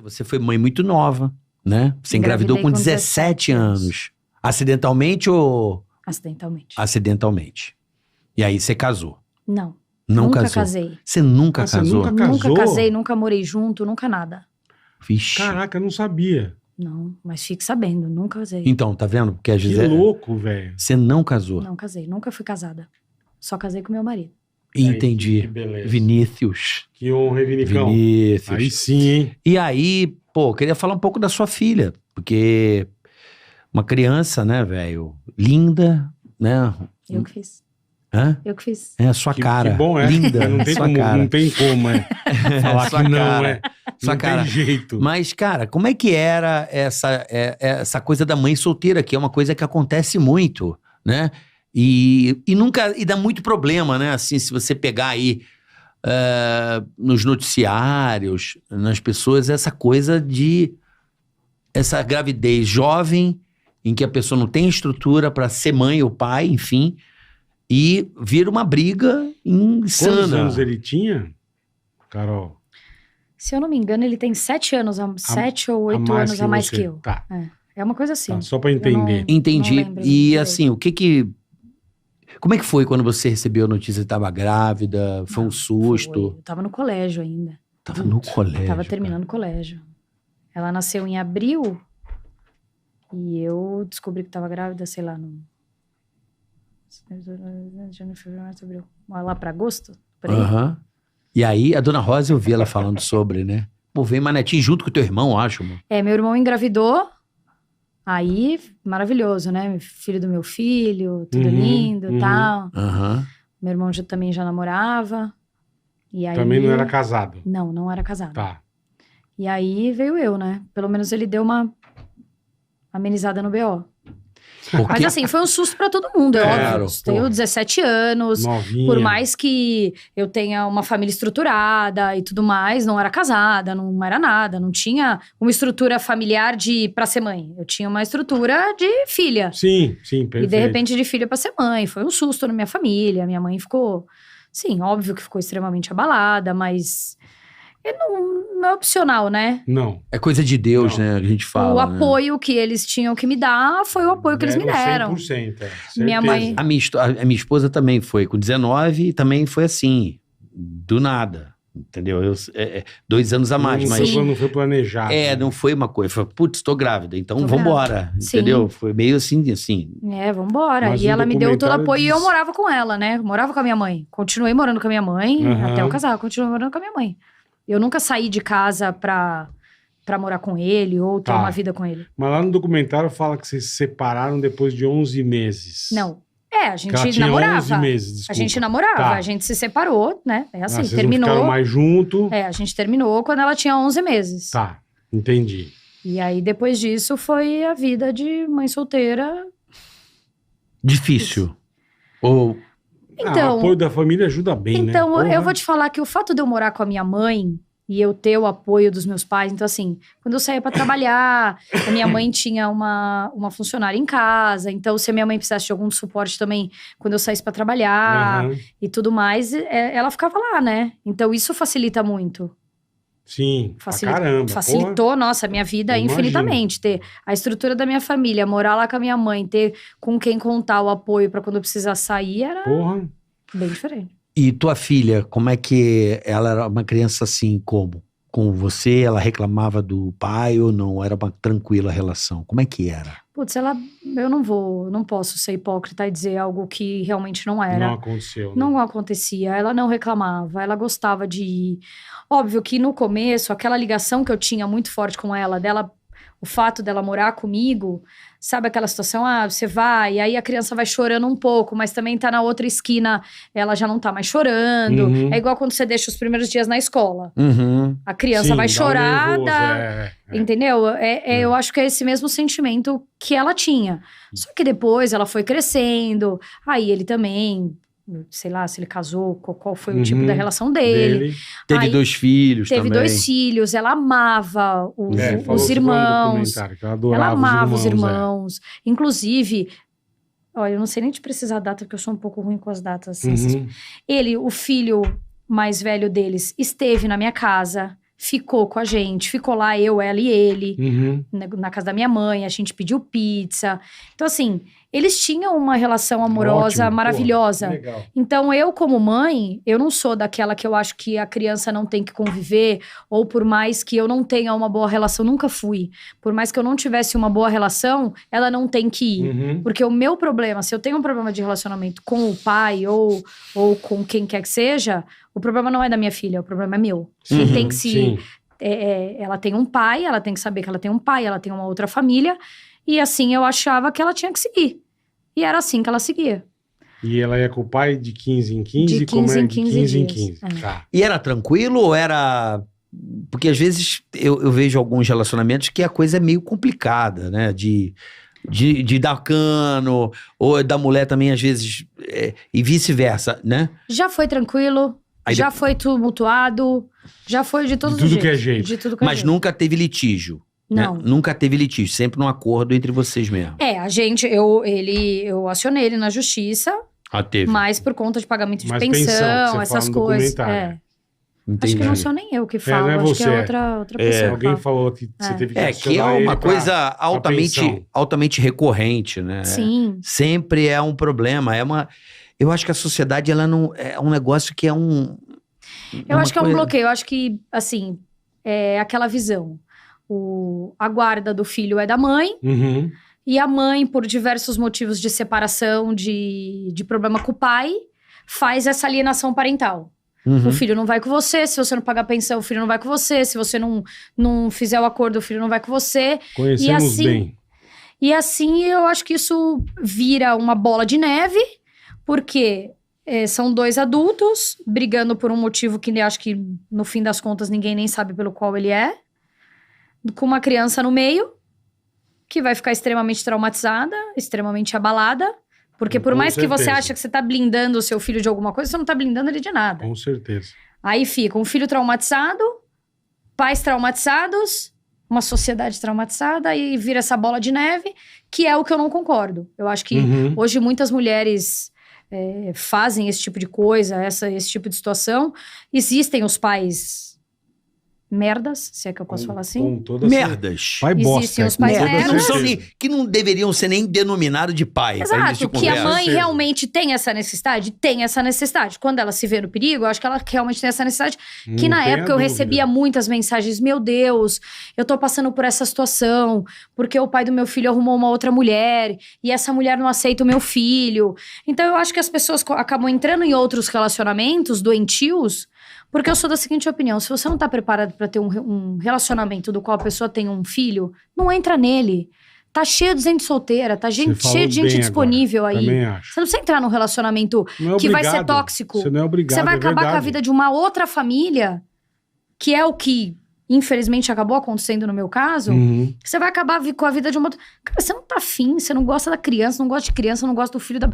você foi mãe muito nova, né? Você engravidou com 17 anos. Acidentalmente ou... Acidentalmente. Acidentalmente. E aí você casou? Não. Não Nunca casou? casei. Você nunca Você casou? nunca casou? Nunca casei, nunca morei junto, nunca nada. Vixe. Caraca, eu não sabia. Não, mas fique sabendo, nunca casei. Então, tá vendo? Porque às Que vezes louco, velho. você não casou. Não casei, nunca fui casada. Só casei com meu marido. Entendi. Que beleza. Vinícius. Que honra, hein, Vinicão? Vinícius. Aí sim, hein? E aí, pô, eu queria falar um pouco da sua filha. Porque uma criança, né, velho? Linda, né? Eu que fiz. Hã? Eu que fiz. É a sua cara. Que bom, é. Linda. Não tem sua como, cara. não tem como, é. Falar Sua que não, cara. é. Sua Não cara. tem jeito. Mas, cara, como é que era essa coisa da mãe solteira, que é uma coisa que acontece muito, né? E dá muito problema, né? Assim, se você pegar aí nos noticiários, nas pessoas, essa coisa de essa gravidez jovem, em que a pessoa não tem estrutura para ser mãe ou pai, enfim, e vira uma briga insana. Quantos anos ele tinha, Carol? Se eu não me engano, ele tem 7 anos, 7 ou 8 anos a mais você. que eu. Tá, É uma coisa assim. tá, só pra entender. Entendi. Não lembro E direito. assim, como é que foi quando você recebeu a notícia que estava grávida? Foi um susto? Eu tava no colégio ainda. Tava no colégio. Tava terminando o colégio. Ela nasceu em abril e eu descobri que tava grávida, sei lá, no... Janeiro, fevereiro, março, abril. Lá pra agosto, por aí. Aham. E aí, a dona Rosa, eu vi ela falando sobre, né? Pô, vem Manetinho junto com o teu irmão, acho, mano. Meu irmão engravidou. Aí, maravilhoso, né? Filho do meu filho, tudo lindo e tal. Aham. Meu irmão também já namorava. E aí... Também não era casado. Não era casado. Tá. E aí veio eu, né? Pelo menos ele deu uma amenizada no BO. Porque... Mas assim, foi um susto pra todo mundo, é Claro, óbvio. Tenho 17 anos, Novinha. por mais que eu tenha uma família estruturada e tudo mais, não era casada, não era nada, não tinha uma estrutura familiar pra ser mãe. Eu tinha uma estrutura de filha. Sim, perfeito. E de repente de filha pra ser mãe. Foi um susto na minha família. Minha mãe ficou, sim, óbvio que ficou extremamente abalada, mas não é opcional, né? Não. É coisa de Deus, Não. né? Que a gente fala. O né? apoio que eles tinham que me dar foi o apoio que eles me deram. 100%, Minha mãe- A minha esposa também foi com 19 e também foi assim, do nada, entendeu? 2 anos a mais, mas... Não foi planejado. né? Não foi uma coisa, foi, putz, tô grávida, então Tô vambora, Sim. entendeu? Foi meio assim. Vambora. Mas E o ela me deu todo documentário apoio e eu diz- morava com ela, né? Eu morava com a minha mãe. Continuei morando com a minha mãe Aham. até eu casar. Continuei morando com a minha mãe. Eu nunca saí de casa pra morar com ele ou ter Tá. uma vida com ele. Mas lá no documentário fala que vocês se separaram depois de 11 meses. Não. A Que gente ela tinha namorava. 11 meses, A desculpa. gente namorava, Tá. a gente se separou, né? É assim, Vocês não terminou. ficaram mais junto. A gente terminou quando ela tinha 11 meses. Tá, entendi. E aí, depois disso, foi a vida de mãe solteira. Difícil. Ou... Então, o apoio da família ajuda bem, né? Então, Porra. eu vou te falar que o fato de eu morar com a minha mãe e eu ter o apoio dos meus pais, então assim, quando eu saía pra trabalhar, a minha mãe tinha uma funcionária em casa, então se a minha mãe precisasse de algum suporte também, quando eu saísse pra trabalhar Aham. e tudo mais, ela ficava lá, né? Então isso facilita muito. Sim, pra caramba. Facilitou, nossa, a minha vida Eu infinitamente. Ter a estrutura da minha família, morar lá com a minha mãe, ter com quem contar o apoio pra quando eu precisar sair, era Porra. bem diferente. E tua filha, como é que ela era uma criança assim, como? Com você, ela reclamava do pai ou não? Era uma tranquila relação? Como é que era? Putz, eu não posso ser hipócrita e dizer algo que realmente não era. Não aconteceu. Né? Não acontecia, ela não reclamava, ela gostava de ir. Óbvio que no começo, aquela ligação que eu tinha muito forte com ela, o fato dela morar comigo, sabe aquela situação, você vai, e aí a criança vai chorando um pouco, mas também tá na outra esquina, ela já não tá mais chorando. Uhum. É igual quando você deixa os primeiros dias na escola. Uhum. A criança Sim, vai dá um chorar, nervoso, entendeu? Eu acho que é esse mesmo sentimento que ela tinha. Só que depois ela foi crescendo, aí ele também, sei lá, se ele casou, qual foi o tipo da relação dele. Teve Aí, 2 filhos Teve também. 2 filhos, ela amava falou os isso no irmãos. documentário, que ela Ela adorava amava os é. irmãos. Inclusive, olha, eu não sei nem te precisar a data, porque eu sou um pouco ruim com as datas. Assim. Uhum. Ele, o filho mais velho deles, esteve na minha casa, ficou com a gente. Ficou lá eu, ela e ele, Uhum. na casa da minha mãe. A gente pediu pizza. Então, assim, eles tinham uma relação amorosa Ótimo, maravilhosa. Pô, legal. Então, eu como mãe, eu não sou daquela que eu acho que a criança não tem que conviver, ou por mais que eu não tenha uma boa relação, nunca fui. Por mais que eu não tivesse uma boa relação, ela não tem que ir. Uhum. Porque o meu problema, se eu tenho um problema de relacionamento com o pai ou com quem quer que seja, o problema não é da minha filha, o problema é meu. Quem tem que se... Sim. ela tem um pai, ela tem que saber que ela tem um pai, ela tem uma outra família, e assim eu achava que ela tinha que seguir. E era assim que ela seguia. E ela ia com o pai de 15 em 15? De como 15 é? em De 15 15 em dias. 15. É. Tá. E era tranquilo ou era... Porque às vezes eu vejo alguns relacionamentos que a coisa é meio complicada, né? De dar cano, ou da mulher também às vezes, e vice-versa, né? Já foi tranquilo, Aí já foi tumultuado, já foi de todos De os tudo que é jeitos. jeito. De tudo que é Mas jeito. nunca teve litígio. Né? Não. Nunca teve litígio, sempre num acordo entre vocês mesmo. Eu acionei ele na justiça, Teve. mas por conta de pagamento de Mas pensão, pensão, que você essas fala no coisas. documentário. Entendi. Acho que não sou nem eu que falo, não é acho que você, é outra pessoa. que Alguém fala. falou que você teve que Que é acionar ele uma pra- coisa pensão. altamente recorrente, né? Sim. Sempre é um problema. Eu acho que a sociedade, ela não. É um negócio que é um. Eu acho que é um bloqueio. Eu acho que, assim, é aquela visão. A guarda do filho é da mãe. Uhum. E a mãe, por diversos motivos de separação, de problema com o pai, faz essa alienação parental. Uhum. O filho não vai com você, se você não pagar pensão, o filho não vai com você. Se você não fizer o acordo, o filho não vai com você. Conhecemos assim- bem. E assim, eu acho que isso vira uma bola de neve, porque são dois adultos brigando por um motivo que eu acho que, no fim das contas, ninguém nem sabe pelo qual ele é. Com uma criança no meio, que vai ficar extremamente traumatizada, extremamente abalada. Porque por Com mais que você certeza. ache que você tá blindando o seu filho de alguma coisa, você não tá blindando ele de nada. Com certeza. Aí fica um filho traumatizado, pais traumatizados, uma sociedade traumatizada, e vira essa bola de neve, que é o que eu não concordo. Eu acho que Uhum. hoje muitas mulheres fazem esse tipo de coisa, esse tipo de situação. Existem os pais merdas, se é que eu posso falar assim. Com toda Merdas. Pai Existem bosta. os pais com toda merdas. Que não, são certeza. que não deveriam ser nem denominados de pai. pra início Exato, de que a conversa. mãe Certeza. realmente tem essa necessidade? Tem essa necessidade. Quando ela se vê no perigo, eu acho que ela realmente tem essa necessidade. Que Não na tenha época eu dúvida. recebia muitas mensagens: meu Deus, eu tô passando por essa situação, porque o pai do meu filho arrumou uma outra mulher, e essa mulher não aceita o meu filho. Então eu acho que as pessoas acabam entrando em outros relacionamentos doentios, porque eu sou da seguinte opinião: se você não tá preparado pra ter um relacionamento do qual a pessoa tem um filho, não entra nele. Tá cheio de gente solteira, tá Você falou cheio de gente bem disponível agora. aí. Também acho. Você não precisa entrar num relacionamento Não é que vai ser obrigado. tóxico. Você não é obrigado, Você vai é acabar com a verdade. vida de uma outra família, que é o que, infelizmente, acabou acontecendo no meu caso. Uhum. Você vai acabar com a vida de uma outra... Cara, você não tá afim, você não gosta da criança, não gosta de criança, não gosta do filho da...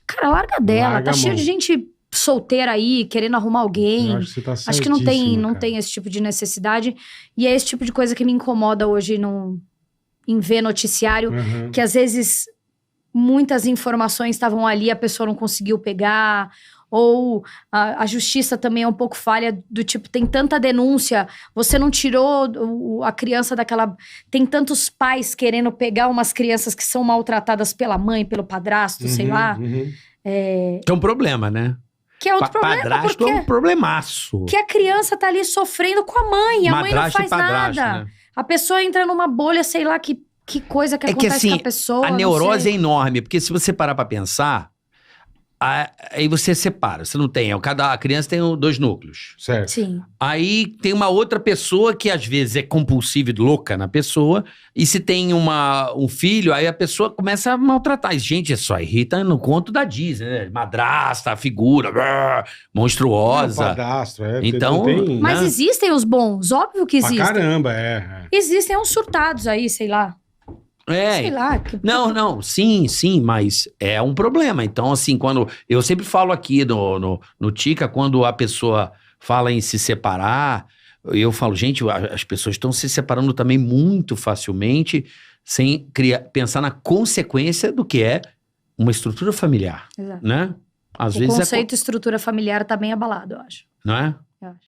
Cara, larga dela. Larga Tá a cheio mão. de gente solteira aí, querendo arrumar alguém. Eu acho que você tá Acho que não certíssima, cara. tem esse tipo de necessidade. E é esse tipo de coisa que me incomoda hoje em ver noticiário. Uhum. Que às vezes muitas informações estavam ali, a pessoa não conseguiu pegar, ou a justiça também é um pouco falha, do tipo, tem tanta denúncia, você não tirou a criança daquela... Tem tantos pais querendo pegar umas crianças que são maltratadas pela mãe, pelo padrasto, sei Uhum, lá. uhum. Que é um problema, né? Que é outro problema, Padrasto porque é um problemaço. que a criança tá ali sofrendo com a mãe, a mãe não Madrasto e faz padrasto, nada. né? A pessoa entra numa bolha, sei lá, que coisa que É que, acontece assim, com a pessoa. A não neurose sei. é enorme, porque se você parar pra pensar, aí você separa. Você não tem. A criança tem 2 núcleos. Certo. Sim. Aí tem uma outra pessoa que às vezes é compulsiva e louca na pessoa. E se tem um filho, aí a pessoa começa a maltratar. E, gente, só irrita no conto da Disney, né? Madrasta, figura, monstruosa. Padastro, Então, tem... Mas né? existem os bons, óbvio que Pra existem. caramba, Existem uns surtados aí, sei lá. Sei lá. Não, sim, mas é um problema. Então, assim, quando... Eu sempre falo aqui no Tica, quando a pessoa fala em se separar, eu falo, gente, as pessoas estão se separando também muito facilmente, sem pensar na consequência do que é uma estrutura familiar, Exato. né? Às O vezes conceito estrutura familiar tá bem abalado, eu acho. não é? Eu acho.